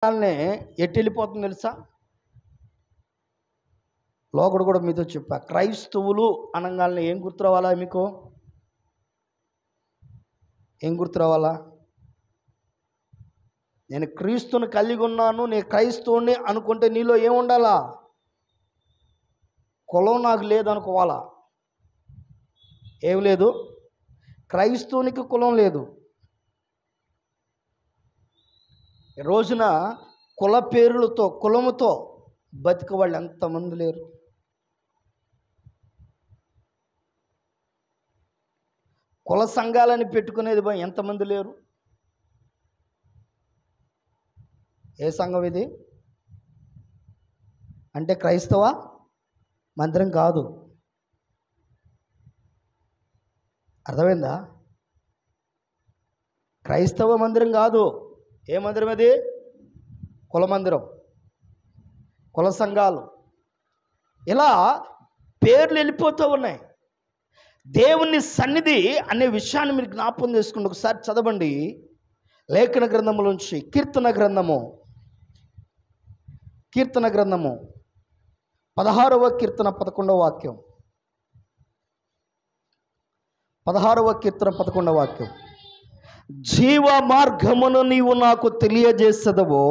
వాళ్ళనే ఎటు వెళ్ళిపోతుంది తెలుసా? లోకడు కూడా మీతో చెప్పా, క్రైస్తవులు అనగానే ఏం గుర్తు రావాలా మీకు? ఏం గుర్తు రావాలా? నేను క్రీస్తుని కలిగి ఉన్నాను, నేను క్రైస్తవుని అనుకుంటే నీలో ఏం ఉండాలా? కులం నాకు లేదనుకోవాలా? ఏం లేదు, క్రైస్తవునికి కులం లేదు. ఈ రోజున కుల పేరులతో కులముతో బతికే వాళ్ళు ఎంతమంది లేరు? కుల సంఘాలని పెట్టుకునేది ఎంతమంది లేరు? ఏ సంఘం ఇది అంటే క్రైస్తవ మందిరం కాదు. అర్థమైందా? క్రైస్తవ మందిరం కాదు. ఏ మందిరం అది? కుల మందిరం, కుల సంఘాలు, ఇలా పేర్లు వెళ్ళిపోతూ ఉన్నాయి. దేవుని సన్నిధి అనే విషయాన్ని మీరు జ్ఞాపకం చేసుకుంటే ఒకసారి చదవండి లేఖన గ్రంథములోంచి కీర్తన గ్రంథము 16వ కీర్తన 11వ వాక్యం. 16వ కీర్తన 11వ వాక్యం. జీవ మార్గమును నీవు నాకు తెలియజేసదవో,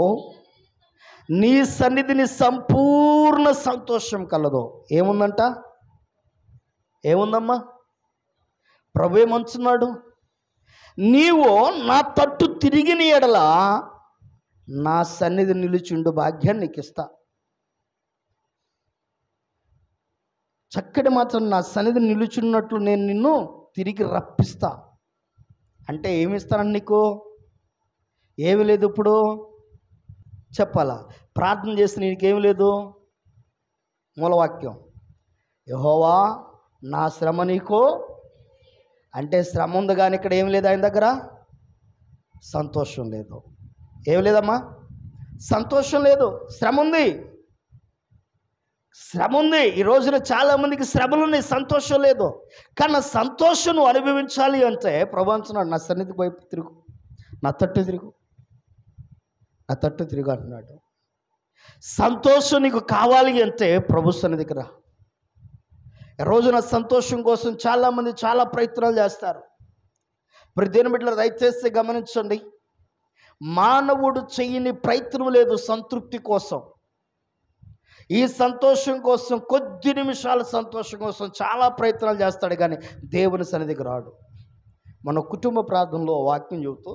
నీ సన్నిధిని సంపూర్ణ సంతోషం కలదో. ఏముందంట? ఏముందమ్మా? ప్రభు ఏమంటున్నాడు? నీవు నా తట్టు తిరిగిన ఎడల నా సన్నిధి నిలుచుండు భాగ్యాన్ని నీకు ఇస్తా. చక్కటి మాత్రం నా సన్నిధి నిలుచున్నట్లు నేను నిన్ను తిరిగి రప్పిస్తా. అంటే ఏమి ఇస్తానని నీకు? ఏమి లేదు. ఇప్పుడు చెప్పాలా? ప్రార్థన చేస్తే నీకేమి లేదు? మూలవాక్యం, యెహోవా నా శ్రమ నీకు, అంటే శ్రమ ఉంది కానీ ఇక్కడ ఏం లేదు ఆయన దగ్గర? సంతోషం లేదు. ఏం లేదమ్మా? సంతోషం లేదు, శ్రమ ఉంది. శ్రమ ఉంది. ఈ రోజున చాలామందికి శ్రమలు ఉన్నాయి, సంతోషం లేదు. కానీ సంతోషం నువ్వు అనుభవించాలి అంటే ప్రభు అంటున్నాడు, నా సన్నిధి వైపు తిరుగు, నా తట్టు తిరుగు, నా తట్టు తిరుగు అంటున్నాడు. సంతోషం నీకు కావాలి అంటే ప్రభు సన్నిధికి రా. ఈ రోజున సంతోషం కోసం చాలామంది చాలా ప్రయత్నాలు చేస్తారు. ప్రతి దేని బిడ్డలు దయచేసి గమనించండి, మానవుడు చెయ్యని ప్రయత్నం లేదు సంతృప్తి కోసం. ఈ సంతోషం కోసం, కొద్ది నిమిషాల సంతోషం కోసం చాలా ప్రయత్నాలు చేస్తాడు, కానీ దేవుని సన్నిధికి రాడు. మన కుటుంబ ప్రార్థనలో వాక్యం చెబుతూ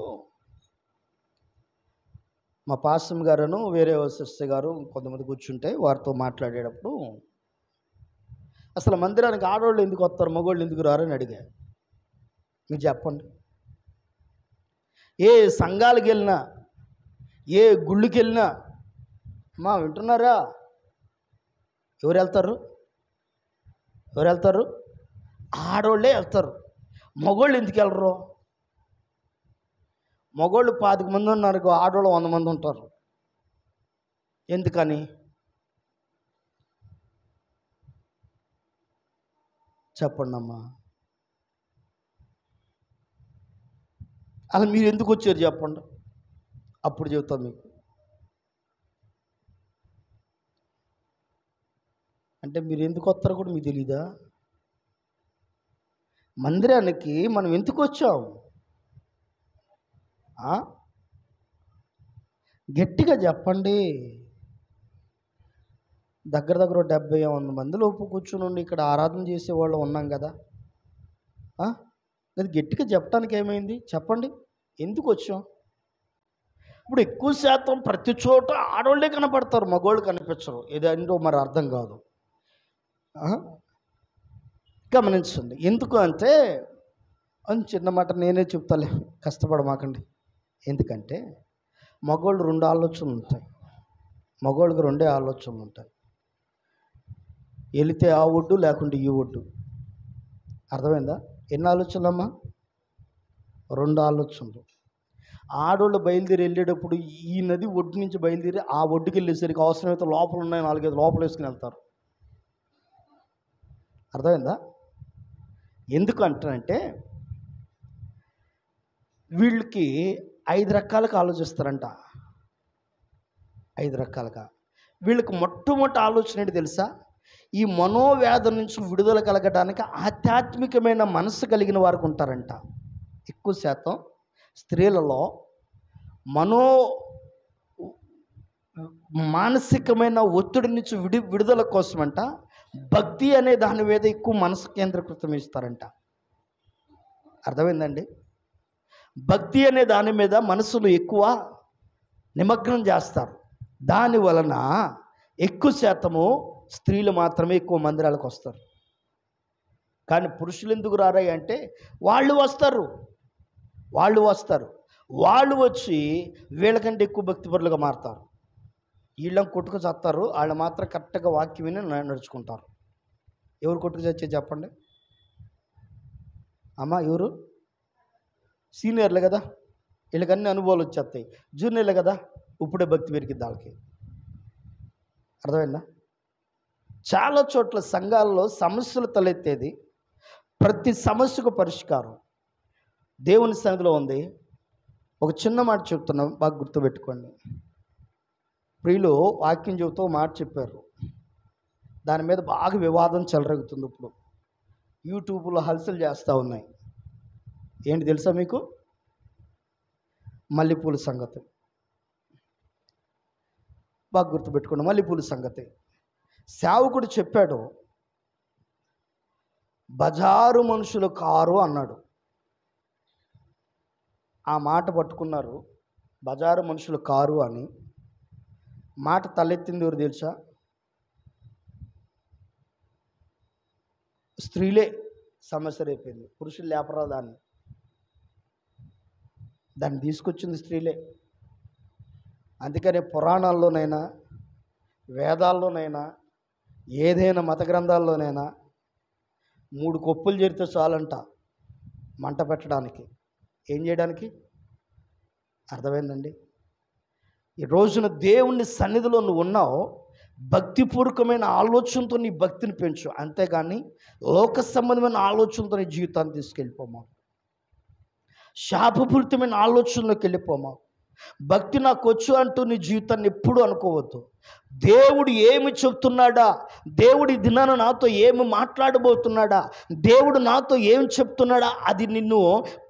మా పాస్టర్ గారును వేరే సిస్టర్ గారు కొంతమంది కూర్చుంటే వారితో మాట్లాడేటప్పుడు, అసలు మందిరానికి ఆడవాళ్ళు ఎందుకు వస్తారు, మగవాళ్ళు ఎందుకు రారని అడిగా. మీరు చెప్పండి. ఏ సంఘాలకు వెళ్ళినా, ఏ గుళ్ళకి వెళ్ళినా, అమ్మా వింటున్నారా, ఎవరు వెళ్తారు? ఎవరు వెళ్తారు? ఆడవాళ్ళే వెళ్తారు. మగవాళ్ళు ఎందుకు వెళ్ళరు? మగవాళ్ళు 25 మంది ఉన్నారు, ఆడవాళ్ళు 100 మంది ఉంటారు. ఎందుకని? చెప్పండి అమ్మా. అలా మీరు ఎందుకు వచ్చారు చెప్పండి, అప్పుడు చెబుతాం మీకు. అంటే మీరు ఎందుకు వస్తారో కూడా మీకు తెలీదా? మందిరానికి మనం ఎందుకు వచ్చాం? గట్టిగా చెప్పండి. దగ్గర 70-100 మంది లోపు కూర్చుని ఇక్కడ ఆరాధన చేసేవాళ్ళు ఉన్నాం కదా. అది గట్టిగా చెప్పడానికి ఏమైంది చెప్పండి? ఎందుకు వచ్చాం? ఇప్పుడు ఎక్కువ శాతం ప్రతి చోట ఆడవాళ్ళే కనపడతారు, మగవాళ్ళు కనిపించరు. ఏదంటో మరి అర్థం కాదు. గమనించండి. ఎందుకు అంటే, అని చిన్న మాట నేనే చెప్తాలే, కష్టపడమాకండి. ఎందుకంటే మగవాళ్ళు 2 ఆలోచనలు ఉంటాయి, మగవాళ్ళకి 2 ఆలోచనలు ఉంటాయి. వెళితే ఆ ఒడ్డు, లేకుంటే ఈ ఒడ్డు. అర్థమైందా? ఎన్ని ఆలోచనలమ్మా? 2 ఆలోచనలు. ఆడోళ్ళు బయలుదేరి వెళ్ళేటప్పుడు ఈ నది ఒడ్డు నుంచి బయలుదేరి ఆ ఒడ్డుకి వెళ్ళేసరికి అవసరమైతే లోపల ఉన్నాయి 4-5 లోపల వేసుకుని వెళ్తారు. అర్థమైందా? ఎందుకు అంటారంటే వీళ్ళకి 5 రకాలుగా ఆలోచిస్తారంట. 5 రకాలుగా. వీళ్ళకి మొట్టమొదటి ఆలోచన ఏంటి తెలుసా? ఈ మనోవ్యాధి నుంచి విడుదల కలగడానికి ఆధ్యాత్మికమైన మనసు కలిగిన వారికి ఉంటారంట. ఎక్కువ శాతం స్త్రీలలో మనో మానసికమైన ఒత్తిడి నుంచి విడుదల కోసమంట భక్తి అనే దాని మీద ఎక్కువ మనసు కేంద్రీకృతం ఇస్తారంట. అర్థమైందండి? భక్తి అనే దాని మీద మనసును ఎక్కువ నిమగ్నం చేస్తారు. దాని వలన ఎక్కువ శాతము స్త్రీలు మాత్రమే ఎక్కువ మందిరాలకు వస్తారు. కానీ పురుషులు ఎందుకు రారాయి అంటే వాళ్ళు వస్తారు. వాళ్ళు వచ్చి వీళ్ళకంటే ఎక్కువ భక్తిపరులుగా మారుతారు. వీళ్ళని కొట్టుకు చస్తారు, వాళ్ళు మాత్రం కరెక్ట్గా వాక్యం విని నడుచుకుంటారు. ఎవరు కొట్టుకు చచ్చే చెప్పండి అమ్మా? ఎవరు? సీనియర్లే కదా, వీళ్ళకన్నీ అనుభవాలు వచ్చేస్తాయి. జూనియర్లే కదా, ఇప్పుడే భక్తి పెరిగిద్ది వాళ్ళకి. అర్థమైందా? చాలా చోట్ల సంఘాల్లో సమస్యలు తలెత్తేది, ప్రతి సమస్యకు పరిష్కారం దేవుని సన్నిధిలో ఉంది. ఒక చిన్న మాట చెప్తున్నాం, బాగా గుర్తుపెట్టుకోండి. ప్రియులు వాక్యం చెబుతూ మాట చెప్పారు, దాని మీద బాగా వివాదం చెలరేగుతుంది. ఇప్పుడు యూట్యూబ్లో హల్చల్ చేస్తూ ఉన్నాయి. ఏంటి తెలుసా మీకు? మల్లెపూల సంగతి. బాగా గుర్తుపెట్టుకోండి, మల్లెపూల సంగతి. సేవకుడు చెప్పాడు, బజారు మనుషులు కారు అన్నాడు. ఆ మాట పట్టుకున్నారు, బజారు మనుషులు కారు అని. మాట తలెత్తింది ఎవరు తెలుసా? స్త్రీలే. సమస్య రేపింది, పురుషులు లేపరా దాన్ని తీసుకొచ్చింది స్త్రీలే. అందుకనే పురాణాల్లోనైనా వేదాల్లోనైనా ఏదైనా మత గ్రంథాల్లోనైనా 3 కొప్పులు చేరితే చాలంట మంట పెట్టడానికి. ఏం చేయడానికి? అర్థమైందండి? ఈ రోజున దేవుని సన్నిధిలో నువ్వు ఉన్నావు, భక్తిపూర్వకమైన ఆలోచనతో నీ భక్తిని పెంచు, అంతేగాని లోక సంబంధమైన ఆలోచనతో నీ జీవితాన్ని తీసుకెళ్ళిపోమా. శాపపూరితమైన ఆలోచనలోకి వెళ్ళిపోమా. భక్తి నాకు వచ్చు అంటూ నీ జీవితాన్ని ఎప్పుడు అనుకోవద్దు. దేవుడు ఏమి చెప్తున్నాడా, దేవుడు ఈ దినాన నాతో ఏమి మాట్లాడబోతున్నాడా, దేవుడు నాతో ఏమి చెప్తున్నాడా, అది నిన్ను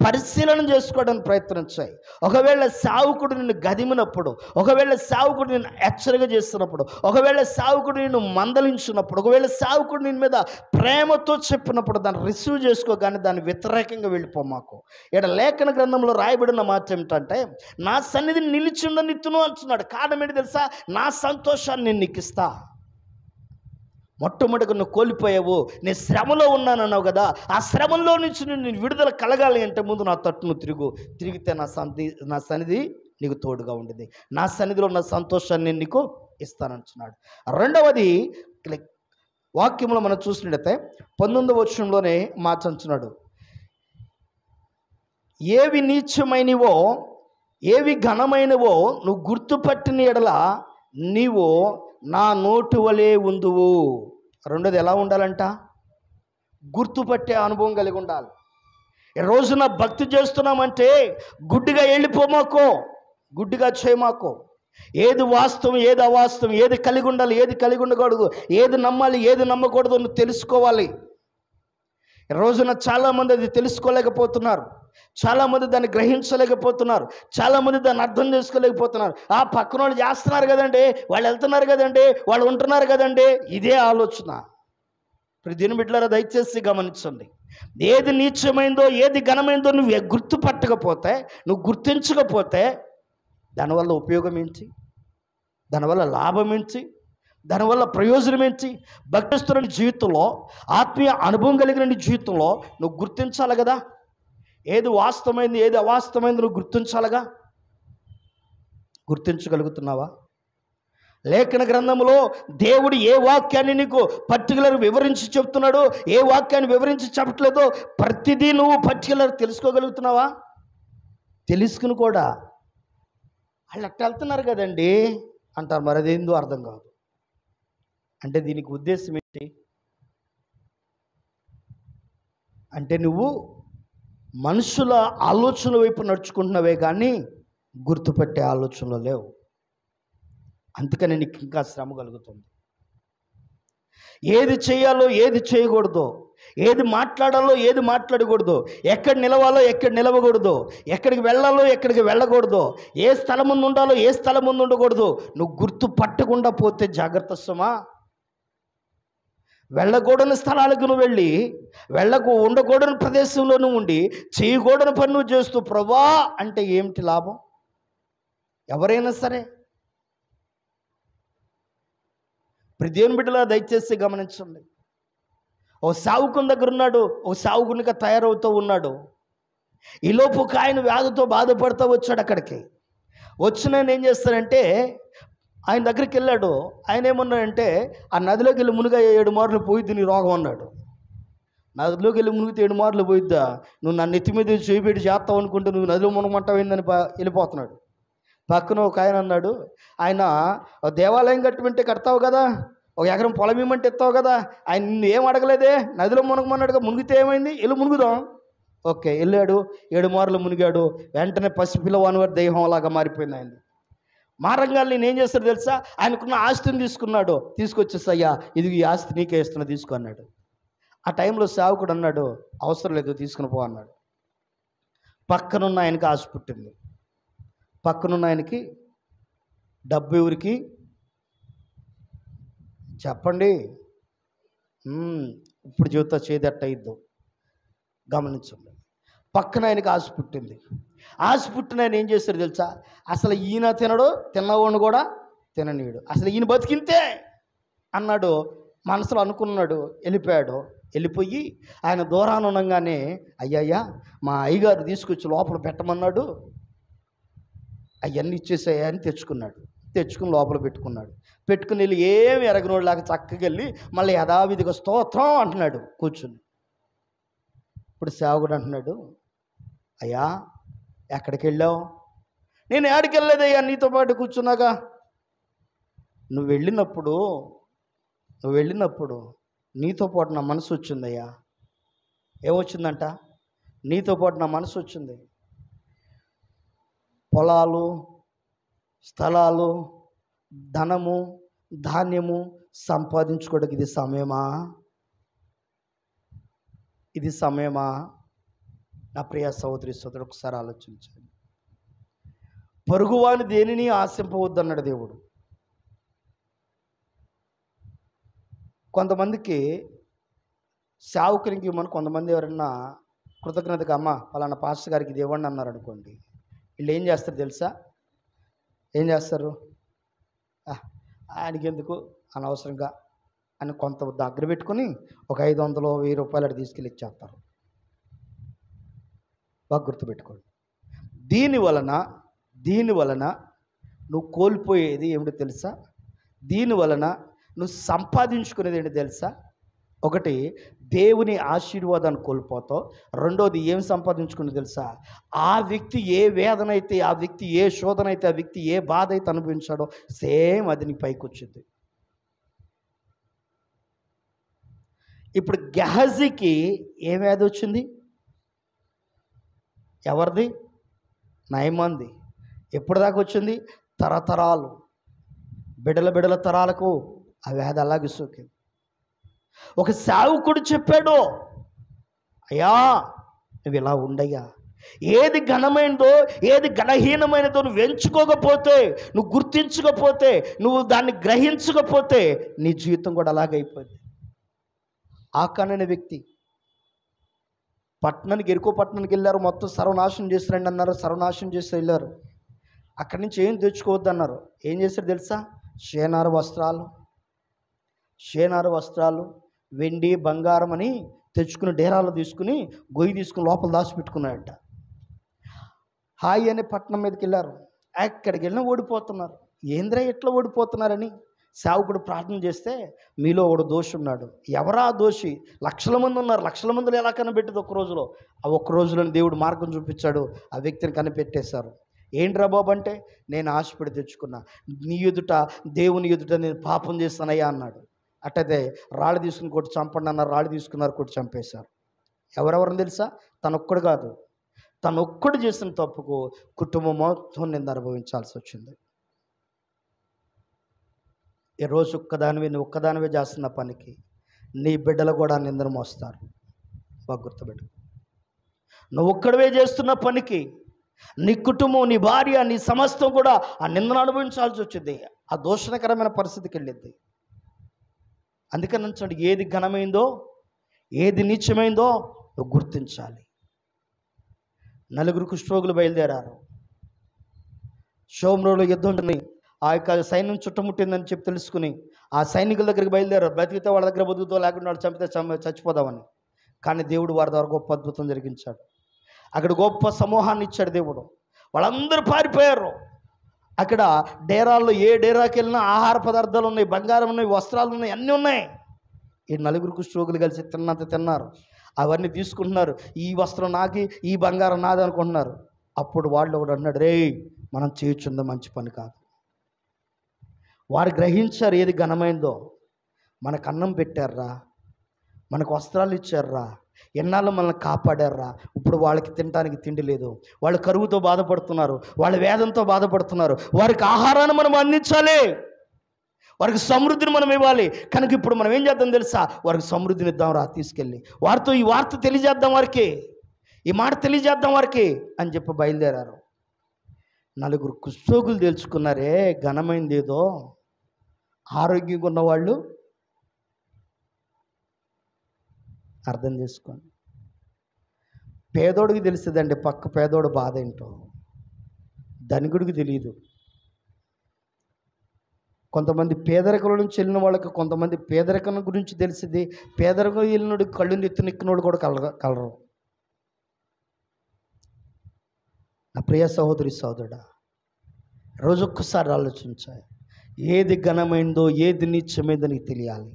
పరిశీలన చేసుకోవడానికి ప్రయత్నించాయి. ఒకవేళ సేవకుడు నిన్ను గదిమినప్పుడు, ఒకవేళ సేవకుడు నిన్ను హెచ్చరిక చేస్తున్నప్పుడు, ఒకవేళ సేవకుడు నిన్ను మందలించినప్పుడు, ఒకవేళ సేవకుడు నిన్ను మీద ప్రేమతో చెప్పినప్పుడు దాన్ని రిసీవ్ చేసుకో, కానీ దాన్ని వ్యతిరేకంగా వెళ్ళిపోమాకు. ఇక్కడ లేఖన గ్రంథంలో రాయబడిన మాట ఏమిటంటే, నా సన్నిధిని నిలిచిండనిత్తును అంటున్నాడు. కారణం ఏంటి తెలుసా? నా సంతోషాన్ని నేను నీకు ఇస్తా. మొట్టమొదటిగా నువ్వు కోల్పోయావు, నేను శ్రమలో ఉన్నానన్నావు కదా, ఆ శ్రమంలో నుంచి నేను విడుదల కలగాలి అంటే ముందు నా తట్టును తిరిగితే నా సన్నిధి నీకు తోడుగా ఉండేది, నా సన్నిధిలో ఉన్న సంతోషాన్ని నేను నీకు ఇస్తానంటున్నాడు. రెండవది వాక్యంలో మనం చూసినట్టయితే 19వ వచనంలోనే మాట్లాడుతున్నాడు, ఏవి నీచమైనవో ఏవి ఘనమైనవో నువ్వు గుర్తుపట్టిన ఎడల నీవు నా నోటి వలె ఉందువు. రెండోది ఎలా ఉండాలంట? గుర్తుపట్టే అనుభవం కలిగి ఉండాలి. ఈ రోజున భక్తి చేస్తున్నామంటే గుడ్డిగా వెళ్ళిపోమాకో, గుడ్డిగా చేయమాకో. ఏది వాస్తవం, ఏది అవాస్తవం, ఏది కలిగి ఉండాలి, ఏది కలిగి ఉండకూడదు, ఏది నమ్మాలి, ఏది నమ్మకూడదు నువ్వు తెలుసుకోవాలి. ఈ రోజున చాలామంది అది తెలుసుకోలేకపోతున్నారు, చాలామంది దాన్ని గ్రహించలేకపోతున్నారు, చాలామంది దాన్ని అర్థం చేసుకోలేకపోతున్నారు. ఆ పక్కన వాళ్ళు చేస్తున్నారు కదండి, వాళ్ళు వెళ్తున్నారు కదండి, వాళ్ళు ఉంటున్నారు కదండి, ఇదే ఆలోచన. ఇప్పుడు దీని బిడ్డలారా దయచేసి గమనించండి. ఏది నీచమైందో ఏది ఘనమైందో నువ్వు గుర్తుపట్టకపోతే, నువ్వు గుర్తించకపోతే దానివల్ల ఉపయోగం ఏంటి, దానివల్ల లాభం ఏంటి, దానివల్ల ప్రయోజనం ఏంటి? భక్తిస్తున్న జీవితంలో, ఆత్మీయ అనుభవం కలిగిన జీవితంలో నువ్వు గుర్తించాలి కదా. ఏది వాస్తవమైంది ఏది అవాస్తవమైంది నువ్వు గుర్తించాలిగా. గుర్తించగలుగుతున్నావా? లేఖన గ్రంథంలో దేవుడు ఏ వాక్యాన్ని నీకు పర్టికులర్ వివరించి చెప్తున్నాడో, ఏ వాక్యాన్ని వివరించి చెప్పట్లేదో ప్రతిదీ నువ్వు పర్టికులర్ తెలుసుకోగలుగుతున్నావా? తెలుసుకుని కూడా వాళ్ళు అట్ట వెళ్తున్నారు కదండి అంటారు, మరి అదేందో అర్థం కాదు. అంటే దీనికి ఉద్దేశం ఏంటి అంటే, నువ్వు మనుషుల ఆలోచనల వైపు నడుచుకుంటున్నావే కానీ గుర్తుపట్టే ఆలోచనలో లేవు. అందుకని నీకు ఇంకా శ్రమ కలుగుతుంది. ఏది చేయాలో ఏది చేయకూడదో, ఏది మాట్లాడాలో ఏది మాట్లాడకూడదు, ఎక్కడ నిలవాలో ఎక్కడ నిలవకూడదు, ఎక్కడికి వెళ్ళాలో ఎక్కడికి వెళ్ళకూడదు, ఏ స్థలం ముందు ఉండాలో ఏ స్థలం ముందు ఉండకూడదు, నువ్వు గుర్తు పట్టకుండా పోతే జాగ్రత్త సుమా. వెళ్ళకూడని స్థలాలకు నువ్వు వెళ్ళి, ఉండకూడని ప్రదేశంలో నువ్వు ఉండి, చేయకూడని పని నువ్వు చేస్తూ ప్రభా అంటే ఏమిటి లాభం? ఎవరైనా సరే దేవుని బిడ్డలా దయచేసి గమనించండి. ఓ సావుకుని దగ్గర ఉన్నాడు, ఓ సావుకునిగా తయారవుతూ ఉన్నాడు. ఈలోపు ఒక ఆయన వ్యాధితో బాధపడుతూ వచ్చాడు. అక్కడికి వచ్చిన ఏం చేస్తాడంటే ఆయన దగ్గరికి వెళ్ళాడు. ఆయన ఏమన్నాడంటే ఆ నదిలోకి వెళ్ళి మునిగా 7 మార్లు పోయిద్ది నీ రోగం అన్నాడు. నదిలోకి వెళ్ళి మునిగితే 7 మార్లు పోయిద్దా? నువ్వు నన్ను ఎత్తి మీద చేయిబెట్టి చేస్తావు అనుకుంటే నువ్వు నదిలో మునగమంటావేందని వెళ్ళిపోతున్నాడు. పక్కన ఒక ఆయన అన్నాడు, ఆయన దేవాలయం కట్టమంటే కడతావు కదా, ఒక ఎకరం పొలం ఇమ్మంటే ఇస్తావు కదా, ఆయన నిన్ను ఏం అడగలేదే, నదిలో మునగమన్నాడుగా, మునిగితే ఏమైంది, వెళ్ళి మునుగుదాం. ఓకే, వెళ్ళాడు. 7 మార్లు మునిగాడు. వెంటనే పసిపిల్లవాని వారి దైవం అలాగా మారిపోయింది. ఆయన మారంగాలు నేను ఏం చేస్తాడు తెలుసా, ఆయనకున్న ఆస్తిని తీసుకున్నాడు. తీసుకొచ్చేసయ్యా ఇది ఈ ఆస్తి నీకే ఇస్తున్నా తీసుకో అన్నాడు. ఆ టైంలో సేవకుడు అన్నాడు, అవసరం లేదు తీసుకుని పో అన్నాడు. పక్కనున్న ఆయనకి ఆశ పుట్టింది. పక్కనున్న ఆయనకి డబ్బు ఎవరికి చెప్పండి, ఇప్పుడు జీవితం చేదట్ట ఇద్దు. గమనించండి, పక్కన ఆయనకి ఆశ పుట్టింది. ఆశ పుట్టిన ఆయన ఏం చేస్తాడు తెలుసా, అసలు ఈయన తినడు, తిన్నవాడిని కూడా తిననీయుడు, అసలు ఈయన బతికింతే అన్నాడు. మనసులో అనుకున్నాడు. వెళ్ళిపోయాడు. వెళ్ళిపోయి ఆయన దూరాన ఉండగానే అయ్యయ్యా మా అయ్యగారు తీసుకొచ్చి లోపల పెట్టమన్నాడు, అవన్నీ ఇచ్చేసాయా అని తెచ్చుకున్నాడు. తెచ్చుకుని లోపల పెట్టుకున్నాడు. పెట్టుకుని వెళ్ళి ఏమి ఎరగనోళ్ళలాగా చక్కగా వెళ్ళి మళ్ళీ యథావిధిగా స్తోత్రం అంటున్నాడు కూర్చుని. ఇప్పుడు సేవకుడు అంటున్నాడు, అయ్యా ఎక్కడికి వెళ్ళావు? నేను ఏడికి వెళ్ళలేదయ్యా, నీతో పాటు కూర్చున్నాగా. నువ్వు వెళ్ళినప్పుడు నీతో పాటు నా మనసు వచ్చిందయ్యా. ఏమొచ్చిందంట? నీతో పాటు నా మనసు వచ్చింది. పొలాలు, స్థలాలు, ధనము, ధాన్యము సంపాదించుకోవడానికి ఇది సమయమా? ఇది సమయమా? నా ప్రియ సహోదరి సోదరుడు, ఒకసారి ఆలోచించండి. పొరుగువాని దేనిని ఆశింపవద్దన్నాడు దేవుడు. కొంతమందికి సేవకునికి మనం కొంతమంది ఎవరన్నా కృతజ్ఞతగా అమ్మ పలానా పాస్టర్ గారికి ఇది ఇవ్వండి అన్నారు అనుకోండి, వీళ్ళు ఏం చేస్తారు తెలుసా? ఏం చేస్తారు? ఆయనకి ఎందుకు అనవసరంగా అని కొంత దగ్గర పెట్టుకొని ఒక 500 1000 రూపాయలు అటు తీసుకెళ్ళి ఇచ్చేస్తారు. బాగా గుర్తుపెట్టుకోండి. దీనివలన నువ్వు కోల్పోయేది ఏమిటో తెలుసా? దీనివలన నువ్వు సంపాదించుకునేది ఏంటో తెలుసా? ఒకటి, దేవుని ఆశీర్వాదాన్ని కోల్పోతావు. రెండోది ఏం సంపాదించుకునేది తెలుసా? ఆ వ్యక్తి ఏ వేదన అయితే, ఆ వ్యక్తి ఏ శోధన అయితే, ఆ వ్యక్తి ఏ బాధ అయితే అనుభవించాడో సేమ్ అది నీ పైకి వచ్చింది. ఇప్పుడు గెహజీకి ఏ వ్యాధి వచ్చింది? ఎవరిది? నయమాన్ది. ఎప్పుడు దాకా వచ్చింది? తరతరాలు, బిడల తరాలకు ఆ వ్యాధి అలాగే సోకింది. ఒక సేవకుడు చెప్పాడు, అయ్యా నువ్వు ఇలా ఉండయ్యా, ఏది ఘనమైనదో ఏది ఘనహీనమైనదో నువ్వు ఎంచుకోకపోతే, నువ్వు గుర్తించకపోతే, నువ్వు దాన్ని గ్రహించకపోతే నీ జీవితం కూడా అలాగే అయిపోయింది. ఆకాననే వ్యక్తి ఎరుకో పట్టణానికి వెళ్ళారు. మొత్తం సర్వనాశనం చేసి రండి అన్నారు. సర్వనాశనం చేసి వెళ్ళారు. అక్కడి నుంచి ఏం తెచ్చుకోవద్దు అన్నారు. ఏం చేశారు తెలుసా? షేనారు వస్త్రాలు, వెండి, బంగారం అని తెచ్చుకుని డేరాలు తీసుకుని గొయ్యి తీసుకుని లోపల దాచిపెట్టుకున్నాడట. హాయి అనే పట్టణం మీదకి వెళ్ళారు. ఎక్కడికి వెళ్ళినా ఓడిపోతున్నారు. ఏంద్రా ఎట్లా ఓడిపోతున్నారని సేవకుడు ప్రార్థన చేస్తే, మీలో ఒకడు దోషి ఉన్నాడు. ఎవరా దోషి? లక్షల మంది ఉన్నారు. లక్షల మందిలో ఎలా కనిపెట్టేది ఒక్క రోజులో? ఆ ఒక్క రోజులోని దేవుడు మార్గం చూపించాడు. ఆ వ్యక్తిని కనిపెట్టేశారు. ఏంట్రా బాబు అంటే, నేను ఆశపడి తెచ్చుకున్నా, నీ ఎదుట దేవుని ఎదుట నేను పాపం చేస్తానయ్యా అన్నాడు. అట్టయితే రాళ్ళు తీసుకుని కొట్టి చంపండి అన్నారు. రాళ్ళు తీసుకున్నారు, కొట్టి చంపేశారు. ఎవరెవరిని తెలుసా? తనొక్కడు కాదు, తనొక్కడు చేసిన తప్పుకు కుటుంబం మొత్తం నింద అనుభవించాల్సి వచ్చింది. ఈ రోజు ఒక్కదానివే, నువ్వు ఒక్కదానివే చేస్తున్న పనికి నీ బిడ్డలు కూడా నిందను మోస్తారు. బాగా గుర్తుపెట్టు. నువ్వు ఒక్కడివే చేస్తున్న పనికి నీ కుటుంబం, నీ భార్య, నీ సమస్తం కూడా ఆ నిందను అనుభవించాల్సి వచ్చింది. ఆ దూషణకరమైన పరిస్థితికి వెళ్ళింది. అందుకని అంచండి, ఏది ఘనమైందో ఏది నీచమైందో నువ్వు గుర్తించాలి. 4 కుష్ఠరోగులు బయలుదేరారు. షోమ్రోలో యుద్ధం ఆ యొక్క సైన్యం చుట్టుముట్టిందని చెప్పి తెలుసుకుని ఆ సైనికుల దగ్గరికి బయలుదేరారు. బ్రతికితే వాళ్ళ దగ్గర బతుకుతో, లేకుండా వాళ్ళు చంపితే చచ్చిపోదామని. కానీ దేవుడు వారి ద్వారా గొప్ప అద్భుతం జరిగించాడు. అక్కడ గొప్ప సమూహాన్ని ఇచ్చాడు దేవుడు. వాళ్ళందరూ పారిపోయారు. అక్కడ డేరాల్లో ఏ డేరాకి వెళ్ళినా ఆహార పదార్థాలు ఉన్నాయి, బంగారం ఉన్నాయి, వస్త్రాలు ఉన్నాయి, అన్నీ ఉన్నాయి. ఈ 4 కుష్ఠరోగులు కలిసి తిన్నంత తిన్నారు. అవన్నీ తీసుకుంటున్నారు. ఈ వస్త్రం నాకి, ఈ బంగారం నాది అనుకుంటున్నారు. అప్పుడు వాళ్ళు కూడా అన్నాడు, రే మనం చేయుచుందో మంచి పని కాదు. వారు గ్రహించారు ఏది ఘనమైందో. మనకు అన్నం పెట్టారా, మనకు వస్త్రాలు ఇచ్చారా, ఎన్నాళ్ళు మనల్ని కాపాడారా. ఇప్పుడు వాళ్ళకి తినడానికి తిండి లేదు, వాళ్ళు కరువుతో బాధపడుతున్నారు, వాళ్ళ వేదంతో బాధపడుతున్నారు. వారికి ఆహారాన్ని మనం అందించాలి, వారికి సమృద్ధిని మనం ఇవ్వాలి. కనుక ఇప్పుడు మనం ఏం చేద్దాం తెలుసా, వారికి సమృద్ధిని ఇద్దాం రా, తీసుకెళ్ళి వారితో ఈ వార్త తెలియజేద్దాం, వారికి ఈ మాట తెలియజేద్దాం వారికి అని చెప్పి బయలుదేరారు. 4 కుష్ఠరోగులు తెలుసుకున్నారే ఘనమైంది ఏదో. ఆరోగ్యంగా ఉన్నవాళ్ళు అర్థం చేసుకోండి. పేదోడికి తెలుస్తుందండి పక్క పేదోడు బాధ ఏంటో, ధనికుడికి తెలియదు. కొంతమంది పేదరికం నుంచి వెళ్ళిన వాళ్ళకి కొంతమంది పేదరికం గురించి తెలిసింది. పేదరికం వెళ్ళినోడు కళ్ళు నెత్తినెక్కినోడు కూడా కలరు. నా ప్రియ సహోదరి సహోదరుడా, రోజొక్కసారి ఆలోచించాయి. ఏది ఘనమైందో ఏది నీచమైందో నీకు తెలియాలి.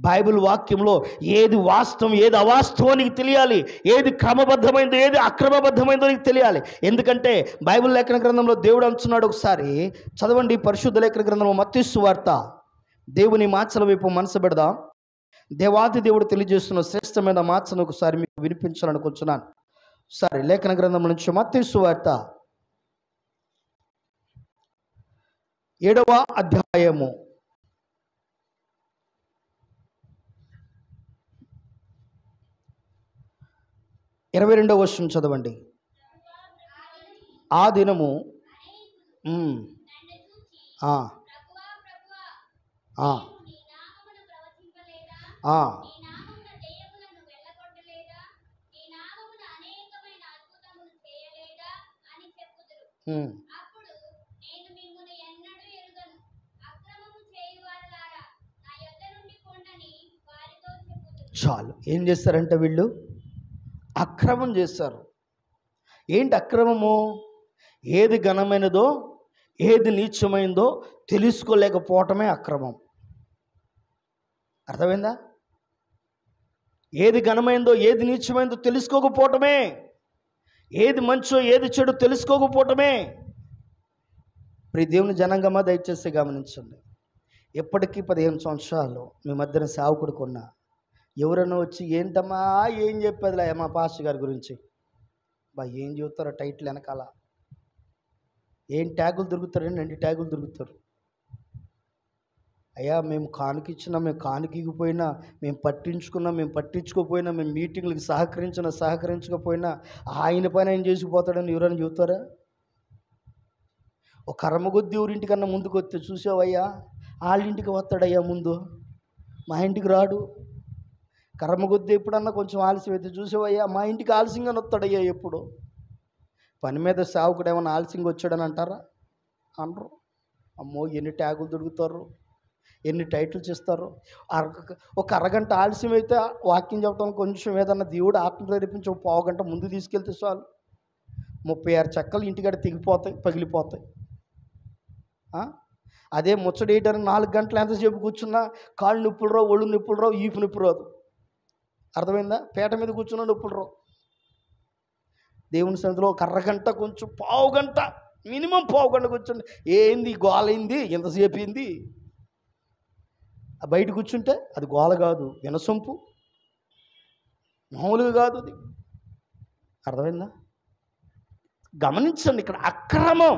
బైబిల్ వాక్యంలో ఏది వాస్తవం ఏది అవాస్తవం నీకు తెలియాలి. ఏది క్రమబద్ధమైందో ఏది అక్రమబద్ధమైందో నీకు తెలియాలి. ఎందుకంటే బైబిల్ లేఖన గ్రంథంలో దేవుడు అంటున్నాడు. ఒకసారి చదవండి పరిశుద్ధ లేఖన గ్రంథంలో మత్తయి సువార్త. దేవుని మాటల వైపు మనసు పెడదాం. దేవాది దేవుడు తెలియజేస్తున్న శ్రేష్టమైన మాటను ఒకసారి మీకు వినిపించాలనుకుంటున్నాను. సరే, లేఖన గ్రంథం నుంచి మత్తయి సువార్త 7వ అధ్యాయము 22వ వచనం చదవండి. ఆ దినము చాలు. ఏం చేస్తారంటే వీళ్ళు అక్రమం చేస్తారు. ఏంటి అక్రమము? ఏది ఘనమైనదో ఏది నీచమైందో తెలుసుకోలేకపోవటమే అక్రమం. అర్థమైందా? ఏది ఘనమైందో ఏది నీచమైందో తెలుసుకోకపోవటమే, ఏది మంచో ఏది చెడు తెలుసుకోకపోవటమే. ప్రియ దేవుని జనాంగమా, దయచేసి గమనించండి. ఎప్పటికీ 15 సంవత్సరాలు మీ మధ్యన సేవకుడు కొన్నా ఎవరైనా వచ్చి ఏంటమ్మా ఏం చెప్పేదిలే మా పాస్టర్ గారి గురించి, ఏం చెబుతారో టైటిల్ వెనకాల ఏం ట్యాగులు దొరుకుతారండి, 2 ట్యాగులు దొరుకుతారు. అయ్యా మేము కానుకిచ్చినా, మేము కానుకిపోయినా, మేము పట్టించుకున్నా, మేము పట్టించుకోపోయినా, మేము మీటింగ్లకు సహకరించకపోయినా ఆయన పైన ఆయన చేసుకుపోతాడని ఎవరైనా చెబుతారా? ఒక కర్మగొద్ది ఊరింటికన్నా ముందుకు వస్తే చూసావయ్యా వాళ్ళ ఇంటికి వస్తాడయ్యా ముందు, మా ఇంటికి రాడు. కర్మగొద్ది ఎప్పుడన్నా కొంచెం ఆలస్యం అయితే చూసావయ్యా మా ఇంటికి ఆలస్యంగానే వస్తాడయ్యా. ఎప్పుడు పని మీద సేవకుడు ఏమన్నా ఆలస్యంగా వచ్చాడని అంటారా? అనరు. అమ్మో ఎన్ని ట్యాగులు దొరుకుతారు, ఎన్ని టైటిల్స్ ఇస్తారు. ఒక అరగంట ఆలస్యం అయితే వాక్యం చెప్పడానికి కొంచెం ఏదన్నా దేవుడు ఆత్మ ప్రేరేపించి ఒక పావుగంట ముందు తీసుకెళ్తే చాలు 36 చెక్కలు ఇంటికాడ తెగిపోతాయి, పగిలిపోతాయి. అదే ముచ్చడేయడానికి 4 గంటలు ఎంతసేపు కూర్చున్నా కాళ్ళు నొప్పులు రావు, ఒళ్ళు నొప్పులు రావు, ఈపు నొప్పి రాదు. అర్థమైందా? పీట మీద కూర్చున్నా నొప్పులు రావు. దేవుని సన్నిధిలో ఒక అరగంట, కొంచెం పావుగంట, మినిమం పావుగంట కూర్చోండి. ఏంది గోలైంది, ఎంతసేపు ఏంది? బయట కూర్చుంటే అది గోల కాదు, వినసొంపు, మామూలుగా కాదు అది. అర్థమైందా? గమనించండి, ఇక్కడ అక్రమం.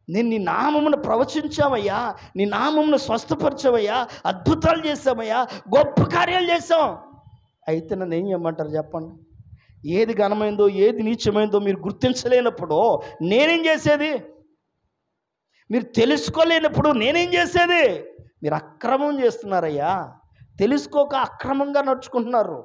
నేను నీ నామమును ప్రవచించామయ్యా, నీ నామమును స్వస్థపరిచామయ్యా, అద్భుతాలు చేశామయ్యా, గొప్ప కార్యాలు చేశాం. అయితే నన్ను ఏం చేయమంటారు చెప్పండి? ఏది ఘనమైందో ఏది నీచమైందో మీరు గుర్తించలేనప్పుడు నేనేం చేసేది? మీరు తెలుసుకోలేనప్పుడు నేనేం చేసేది? మీరు అక్రమం చేస్తున్నారయ్యా, తెలుసుకోక అక్రమంగా నడుచుకుంటున్నారు.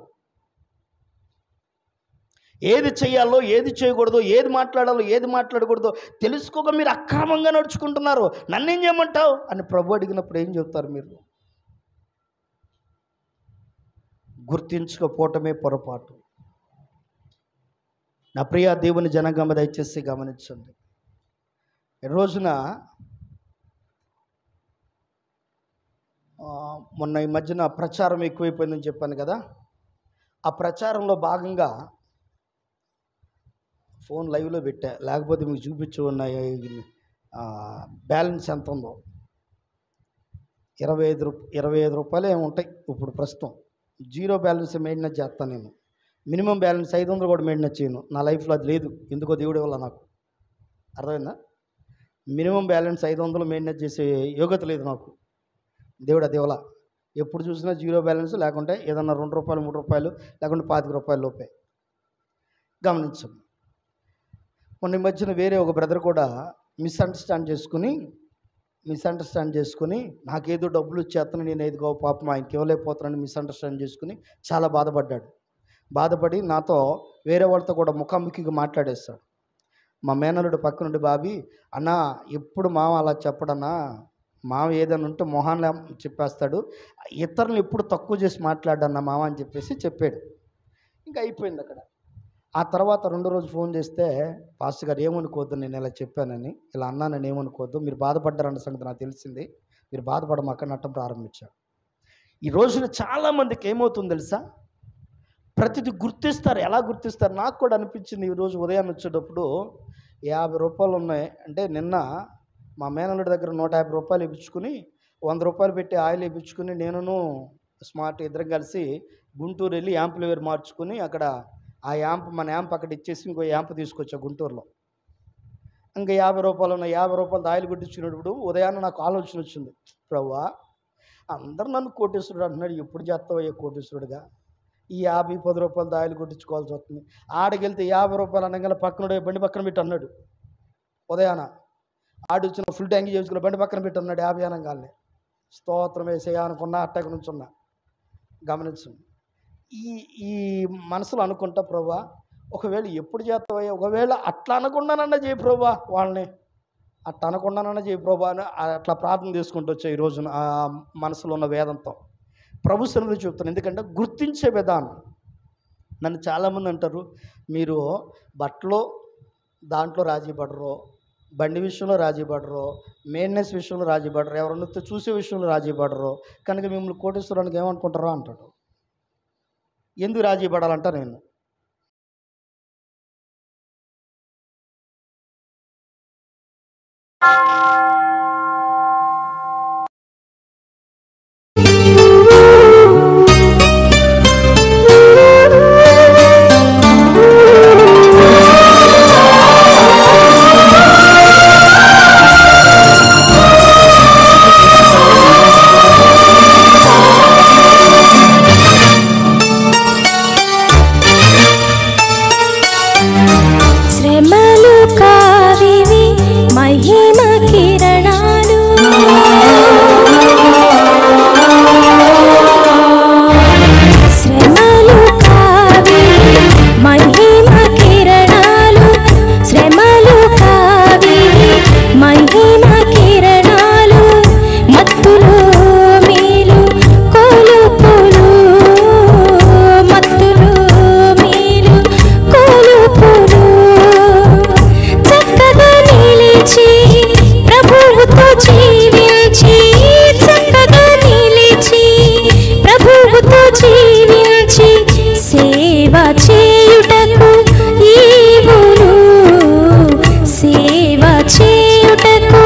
ఏది చేయాలో ఏది చేయకూడదో, ఏది మాట్లాడాలో ఏది మాట్లాడకూడదో తెలుసుకోక మీరు అక్రమంగా నడుచుకుంటున్నారు. నన్నేం చేయమంటావు అని ప్రభు అడిగినప్పుడు ఏం చెప్తారు మీరు? గుర్తించకపోవటమే పొరపాటు. నా ప్రియ దేవుని జనగమ దయచేసి గమనించండి. ఈ రోజున మొన్న ఈ మధ్యన ప్రచారం ఎక్కువైపోయిందని చెప్పాను కదా, ఆ ప్రచారంలో భాగంగా ఫోన్ లైవ్లో పెట్టా, లేకపోతే మీకు చూపించు ఉన్నాయి. బ్యాలెన్స్ ఎంత ఉందో 25 రూపాయలు ఏమి ఉంటాయి ఇప్పుడు ప్రస్తుతం. జీరో బ్యాలెన్స్ మెయింటెనెన్స్ చేస్తాను నేను. మినిమం బ్యాలెన్స్ 500 కూడా మెయింటెనెన్స్ చేయను. నా లైఫ్లో అది లేదు, ఎందుకో దేవుడి వల్ల. నాకు అర్థమైందా? మినిమం బ్యాలెన్స్ 500 మెయింటెనెన్స్ చేసే యోగ్యత లేదు నాకు. దేవుడు అది వల్ల ఎప్పుడు చూసినా జీరో బ్యాలెన్స్, లేకుంటే ఏదన్నా 2 రూపాయలు 3 రూపాయలు, లేకుంటే 25 రూపాయల లోపే. గమనించండి. మొన్న ఈ మధ్యన వేరే ఒక బ్రదర్ కూడా మిస్అండర్స్టాండ్ చేసుకుని నాకేదో డబ్బులు ఇచ్చేస్తాను, నేను ఏదిగో పాపం ఆయనకి ఇవ్వలేకపోతున్నాను మిస్అండర్స్టాండ్ చేసుకుని చాలా బాధపడ్డాడు. బాధపడి నాతో వేరే వాళ్ళతో కూడా ముఖాముఖిగా మాట్లాడేస్తాడు. మా మేనలుడు పక్క నుండి, బాబీ అన్న ఎప్పుడు మామ అలా చెప్పడన్నా, మామ ఏదైనా ఉంటే మొహాన్లా చెప్పేస్తాడు, ఇతరులను ఎప్పుడు తక్కువ చేసి మాట్లాడన్నా మామ అని చెప్పేసి చెప్పాడు. ఇంకా అయిపోయింది అక్కడ. ఆ తర్వాత 2వ రోజు ఫోన్ చేస్తే, పాస్టర్ గారు ఏమనుకోవద్దు, నేను ఇలా చెప్పానని, ఇలా అన్నానని ఏమనుకోవద్దు, మీరు బాధపడ్డారన్న సంగతి నాకు తెలిసింది, మీరు బాధపడమాక నట్టం ప్రారంభించాడు. ఈ రోజున చాలామందికి ఏమవుతుంది తెలుసా? ప్రతిదీ గుర్తిస్తారు. ఎలా గుర్తిస్తారు? నాకు కూడా అనిపించింది ఈరోజు ఉదయాన్ని వచ్చేటప్పుడు 50 రూపాయలు ఉన్నాయి అంటే, నిన్న మా మేనల్లుడి దగ్గర 150 రూపాయలు ఇప్పించుకుని 100 రూపాయలు పెట్టి ఆయిల్ ఇప్పించుకుని నేను స్మార్ట్ ఇద్దరం కలిసి గుంటూరు వెళ్ళి యాంప్లివేర్ మార్చుకుని అక్కడ ఆ మన యాంప్ అక్కడ ఇచ్చేసి ఇంకో యాంప్ తీసుకొచ్చా గుంటూరులో. ఇంకా 50 రూపాయలు ఉన్న 50 రూపాయలు ఆయిల్ కొట్టించుకున్నప్పుడు ఉదయాన్నే నాకు ఆలోచన వచ్చింది, ప్రభువా అందరు నన్ను కోటేశ్వరుడు అంటున్నాడు, ఎప్పుడు చేస్తావయ్యా కోటేశ్వరుడుగా? ఈ 50-10 రూపాయలు ఆయిల్ కొట్టించుకోవాల్సి వస్తుంది. ఆడికెళ్తే 50 రూపాయలు అనగా పక్కన బండి పక్కన పెట్టి అన్నాడు. ఉదయాన ఆడిచ్చిన ఫుల్ ట్యాంక్ చేసుకున్న బండి పక్కన పెట్టి అన్నాడు 50 అనగానే. స్తోత్రం వేసేయా అనుకున్నా, అట్టక నుంచి ఉన్నా. గమనించండి. ఈ మనసులో అనుకుంటా, ప్రభువా ఒకవేళ ఎప్పుడు చేస్తావయ్యా, ఒకవేళ అట్లా అనకుండానన్నా చేయి ప్రభువా, వాళ్ళని అట్లా అనకుండానన్నా చేయి ప్రభువా అని అట్లా ప్రార్థన చేసుకుంటూ వచ్చా ఈ రోజున ఆ మనసులో ఉన్న వేదంతో. ప్రభు సన్నిధిలో చెప్తాను. ఎందుకంటే గుర్తించే విధానం. నన్ను చాలామంది అంటారు, మీరు బట్టలు దాంట్లో రాజీ పడరు, బండి విషయంలో రాజీ పడరు, మెయింటెనెన్స్ విషయంలో రాజీ పడరు, ఎవరన్నా చూసే విషయంలో రాజీ పడరు, కనుక మిమ్మల్ని కోటేశ్వరానికి ఏమనుకుంటారో అంటాడు. ఎందుకు రాజీ పడాలంట? నేను సేవ చేయుటకు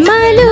శ్రమలు